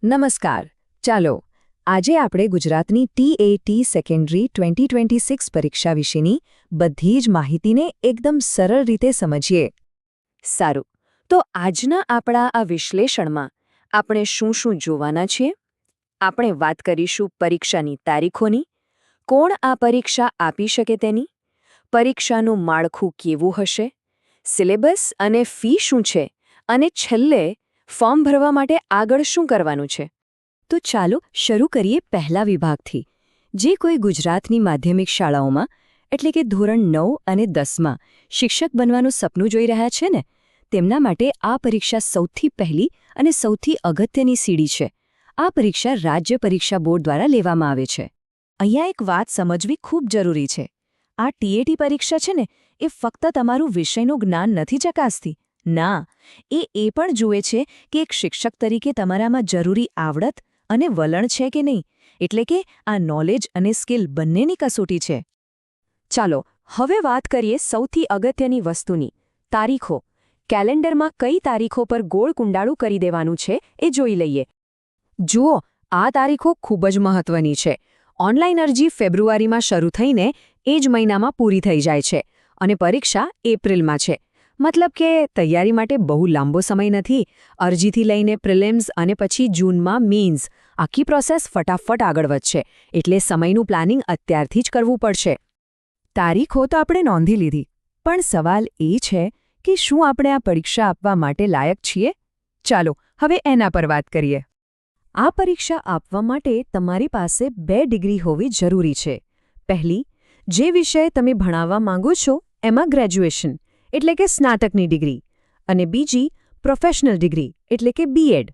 નમસ્કાર. ચાલો આજે આપણે ગુજરાતની TAT સેકન્ડરી 2026 પરીક્ષા વિશેની બધી જ માહિતીને એકદમ સરળ રીતે સમજીએ. સારું, તો આજના આપણા આ વિશ્લેષણમાં આપણે શું જોવાના છીએ? આપણે વાત કરીશું પરીક્ષાની તારીખોની, કોણ આ પરીક્ષા આપી શકે તેની, પરીક્ષાનું માળખું કેવું હશે, સિલેબસ અને ફી શું છે, અને છેલ્લે ફોર્મ ભરવા માટે આગળ શું કરવાનું છે. તો ચાલો શરૂ કરીએ પહેલા વિભાગથી. જે કોઈ ગુજરાતની માધ્યમિક શાળાઓમાં એટલે કે ધોરણ 9 અને 10માં શિક્ષક બનવાનું સપનું જોઈ રહ્યા છે ને, તેમના માટે આ પરીક્ષા સૌથી પહેલી અને સૌથી અગત્યની સીડી છે. આ પરીક્ષા રાજ્ય પરીક્ષા બોર્ડ દ્વારા લેવામાં આવે છે. અહીંયા એક વાત સમજવી ખૂબ જરૂરી છે. આ TAT પરીક્ષા છે ને, એ ફક્ત તમારું વિષયનું જ્ઞાન નથી ચકાસતી. ના, એ પણ જુએ છે કે એક શિક્ષક તરીકે તમારામાં જરૂરી આવડત અને વલણ છે કે નહીં, એટલે કે આ નોલેજ અને સ્કિલ બંનેની કસોટી છે. ચાલો હવે વાત કરીએ સૌથી અગત્યની વસ્તુની, તારીખો. કેલેન્ડરમાં કઈ તારીખો પર ગોળ કુંડાળું કરી દેવાનું છે એ જોઈ લઈએ. જુઓ, આ તારીખો ખૂબ જ મહત્વની છે. ઓનલાઈન અરજી ફેબ્રુઆરીમાં શરૂ થઈને એ જ મહિનામાં પૂરી થઈ જાય છે અને પરીક્ષા એપ્રિલમાં છે. મતલબ કે તૈયારી માટે બહુ લાંબો સમય નથી. અરજીથી લઈને પ્રિલિમ્સ અને પછી જૂનમાં મેઇન્સ, આખી પ્રોસેસ ફટાફટ આગળ વધશે. એટલે સમયનું પ્લાનિંગ અત્યારથી જ કરવું પડશે. તારીખો તો આપણે નોંધી લીધી, પણ સવાલ એ છે કે શું આપણે આ પરીક્ષા આપવા માટે લાયક છીએ? ચાલો હવે એના પર વાત કરીએ. આ પરીક્ષા આપવા માટે તમારી પાસે 2 ડિગ્રી હોવી જરૂરી છે. પહેલી, જે વિષય તમે ભણાવવા માંગો છો એમાં ગ્રેજ્યુએશન એટલે કે સ્નાતકની ડિગ્રી, અને બીજી પ્રોફેશનલ ડિગ્રી એટલે કે BEd.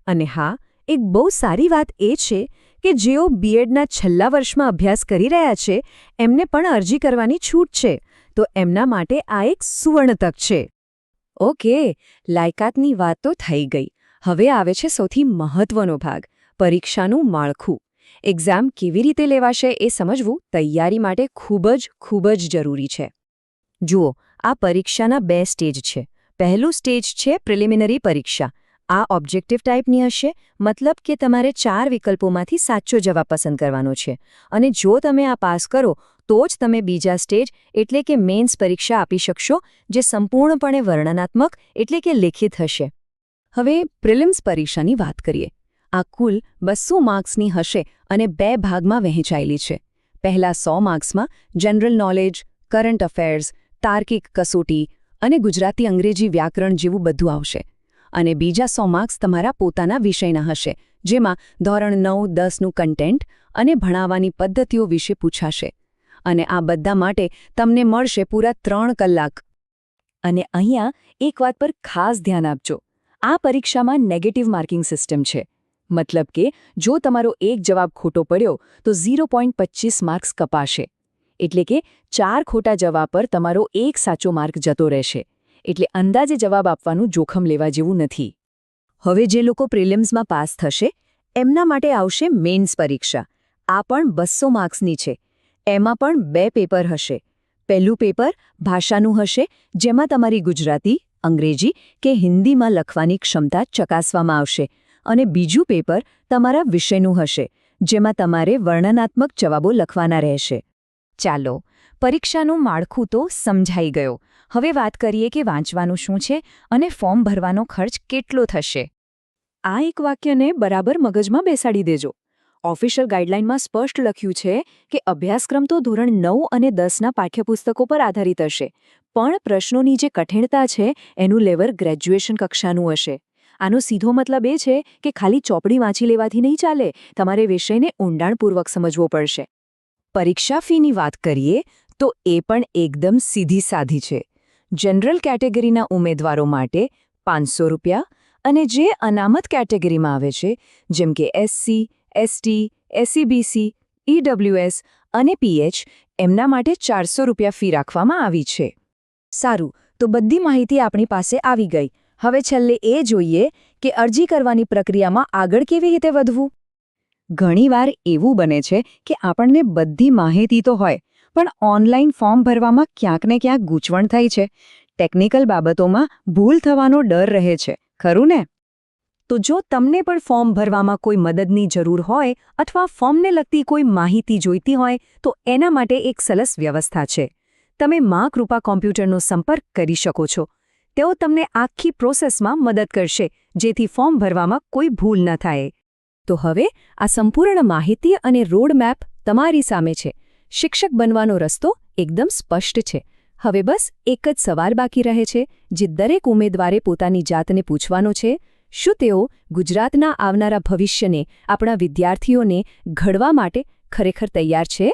અને હા, એક બહુ સારી વાત એ છે કે જેઓ BEdના છેલ્લા વર્ષમાં અભ્યાસ કરી રહ્યા છે એમને પણ અરજી કરવાની છૂટ છે. તો એમના માટે આ એક સુવર્ણ તક છે. ઓકે, લાયકાતની વાત તો થઈ ગઈ. હવે આવે છે સૌથી મહત્વનો ભાગ, પરીક્ષાનું માળખું. એક્ઝામ કેવી રીતે લેવાશે એ સમજવું તૈયારી માટે ખૂબ જ જરૂરી છે. જુઓ, આ પરીક્ષાના 2 સ્ટેજ છે. પહેલું સ્ટેજ છે પ્રિલિમિનરી પરીક્ષા. આ ઓબ્જેક્ટિવ ટાઈપની હશે, મતલબ કે તમારે 4 વિકલ્પોમાંથી સાચો જવાબ પસંદ કરવાનો છે. અને જો તમે આ પાસ કરો તો જ તમે બીજા સ્ટેજ એટલે કે મેઇન્સ પરીક્ષા આપી શકશો, જે સંપૂર્ણપણે વર્ણનાત્મક એટલે કે લેખિત હશે. હવે પ્રિલિમ્સ પરીક્ષાની વાત કરીએ. આ કુલ 200 માર્ક્સની હશે અને 2 ભાગમાં વહેંચાયેલી છે. પહેલા 100 માર્ક્સમાં જનરલ નોલેજ, કરંટ અફેર્સ, તાર્કિક કસોટી અને ગુજરાતી અંગ્રેજી વ્યાકરણ જેવું બધું આવશે. અને બીજા 100 માર્ક્સ તમારા પોતાના વિષયના હશે, જેમાં ધોરણ 9, 10નું કન્ટેન્ટ અને ભણાવવાની પદ્ધતિઓ વિશે પૂછાશે. અને આ બધા માટે તમને મળશે પૂરા 3 કલાક. અને અહીંયા એક વાત પર ખાસ ધ્યાન આપજો. આ પરીક્ષામાં નેગેટિવ માર્કિંગ સિસ્ટમ છે. મતલબ કે જો તમારો એક જવાબ ખોટો પડ્યો તો 0.25 માર્ક્સ કપાશે. એટલે કે 4 ખોટા જવાબ પર તમારો 1 સાચો માર્ક જતો રહેશે. એટલે અંદાજે જવાબ આપવાનું જોખમ લેવા જેવું નથી. હવે જે લોકો પ્રિલિમ્સમાં પાસ થશે એમના માટે આવશે મેઇન્સ પરીક્ષા. આ પણ 200 માર્ક્સની છે. એમાં પણ 2 પેપર હશે. પહેલું પેપર ભાષાનું હશે, જેમાં તમારી ગુજરાતી, અંગ્રેજી કે હિન્દીમાં લખવાની ક્ષમતા ચકાસવામાં આવશે. અને બીજું પેપર તમારા વિષયનું હશે, જેમાં તમારે વર્ણનાત્મક જવાબો લખવાના રહેશે. ચાલો, પરીક્ષાનું માળખું તો સમજાઈ ગયો. હવે વાત કરીએ કે વાંચવાનું શું છે અને ફોર્મ ભરવાનો ખર્ચ કેટલો થશે. આ એક વાક્યને બરાબર મગજમાં બેસાડી દેજો. ઓફિશિયલ ગાઈડલાઇનમાં સ્પષ્ટ લખ્યું છે કે અભ્યાસક્રમ તો ધોરણ 9 અને 10ના પાઠ્યપુસ્તકો પર આધારિત હશે, પણ પ્રશ્નોની જે કઠિનતા છે એનું લેવલ ગ્રેજ્યુએશન કક્ષાનું હશે. આનો સીધો મતલબ એ છે કે ખાલી ચોપડી વાંચી લેવાથી નહીં ચાલે, તમારે વિષયને ઊંડાણપૂર્વક સમજવો પડશે. પરીક્ષા ફીની વાત કરીએ તો એ પણ એકદમ સીધી સાધી છે. જનરલ કેટેગરીના ઉમેદવારો માટે 500 રૂપિયા, અને જે અનામત કેટેગરીમાં આવે છે જેમ કે SC, ST, SEBC, EWS અને PH, એમના માટે 400 રૂપિયા ફી રાખવામાં આવી છે. સારું, તો બધી માહિતી આપણી પાસે આવી ગઈ. હવે છેલ્લે એ જોઈએ કે અરજી કરવાની પ્રક્રિયામાં આગળ કેવી રીતે વધવું. ઘણીવાર એવું બને છે કે આપણને બધી માહિતી તો હોય, પણ ઓનલાઈન ફોર્મ ભરવામાં ક્યાંક ને ક્યાંક ગૂંચવણ થઈ છે. ટેકનિકલ બાબતોમાં ભૂલ થવાનો ડર રહે છે, ખરું ને? તો જો તમને પણ ફોર્મ ભરવામાં કોઈ મદદની જરૂર હોય અથવા ફોર્મને લગતી કોઈ માહિતી જોઈતી હોય તો એના માટે એક સરસ વ્યવસ્થા છે. તમે મા કૃપા કોમ્પ્યુટરનો સંપર્ક કરી શકો છો. તેઓ તમને આખી પ્રોસેસમાં મદદ કરશે, જેથી ફોર્મ ભરવામાં કોઈ ભૂલ ન થાય. તો હવે આ સંપૂર્ણ માહિતી અને રોડમેપ તમારી સામે છે. શિક્ષક બનવાનો રસ્તો એકદમ સ્પષ્ટ છે. હવે બસ એક જ સવાલ બાકી રહે છે, જે દરેક ઉમેદવારે પોતાની જાતને પૂછવાનો છે: શું તેઓ ગુજરાતના આવનારા ભવિષ્યને, આપણા વિદ્યાર્થીઓને ઘડવા માટે ખરેખર તૈયાર છે?